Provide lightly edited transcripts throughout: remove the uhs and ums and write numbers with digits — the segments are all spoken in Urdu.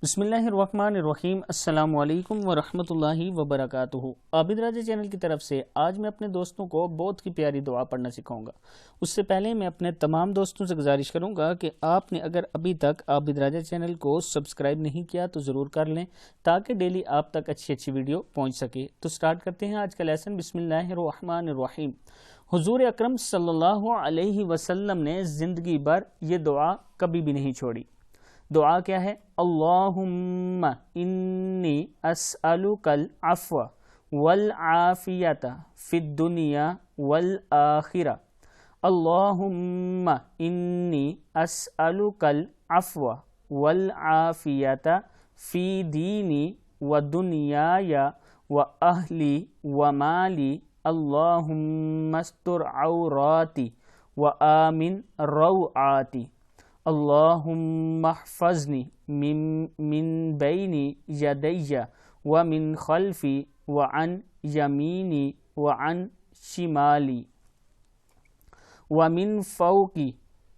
بسم اللہ الرحمن الرحیم۔ السلام علیکم ورحمۃ اللہ وبرکاتہ۔ عابد راجہ چینل کی طرف سے آج میں اپنے دوستوں کو بہت ہی پیاری دعا پڑھنا سکھاؤں گا۔ اس سے پہلے میں اپنے تمام دوستوں سے گزارش کروں گا کہ آپ نے اگر ابھی تک عابد راجہ چینل کو سبسکرائب نہیں کیا تو ضرور کر لیں تاکہ ڈیلی آپ تک اچھی ویڈیو پہنچ سکے۔ تو سٹارٹ کرتے ہیں آج کا لیسن۔ بسم اللہ الرحمن الرحیم۔ حضور اکرم صلی اللہ علیہ وسلم نے زندگی بھر یہ دعا کبھی بھی نہیں چھوڑی۔ دعا کیا ہے؟ اللہم انی اسألک العفو والعافیت فی الدنیا والآخرہ۔ اللہم انی اسألک العفو والعافیت فی دینی ودنیای واہلی ومالی۔ اللہم استر عوراتی وآمن روعاتی۔ اللہم احفظنی من بین یدی ومن خلفی وعن یمینی وعن شمالی ومن فوقی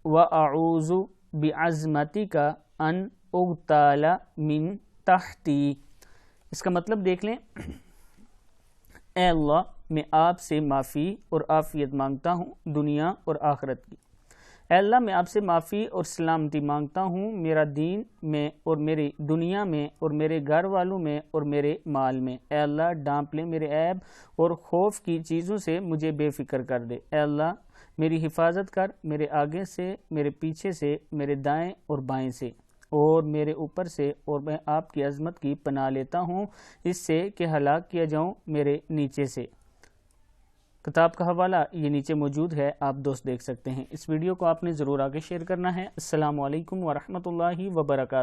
واعوذ بعظمتک ان اغتال من تحتی۔ اس کا مطلب دیکھ لیں۔ اے اللہ، میں آپ سے معافی اور عافیت مانگتا ہوں دنیا اور آخرت کی۔ اے اللہ، میں آپ سے معافی اور سلامتی مانگتا ہوں میرا دین میں اور میری دنیا میں اور میرے گھر والوں میں اور میرے مال میں۔ اے اللہ، ڈانپ لے میرے عیب اور خوف کی چیزوں سے مجھے بے فکر کر دے۔ اے اللہ، میری حفاظت کر، میرے آگے سے، میرے پیچھے سے، میرے دائیں اور بائیں سے اور میرے اوپر سے، اور میں آپ کی عظمت کی پناہ لیتا ہوں اس سے کہ ہلاک کیا جاؤں میرے نیچے سے۔ کتاب کا حوالہ یہ نیچے موجود ہے، آپ دوست دیکھ سکتے ہیں۔ اس ویڈیو کو آپ نے ضرور آگے شیئر کرنا ہے۔ السلام علیکم ورحمۃ اللہ وبرکاتہ۔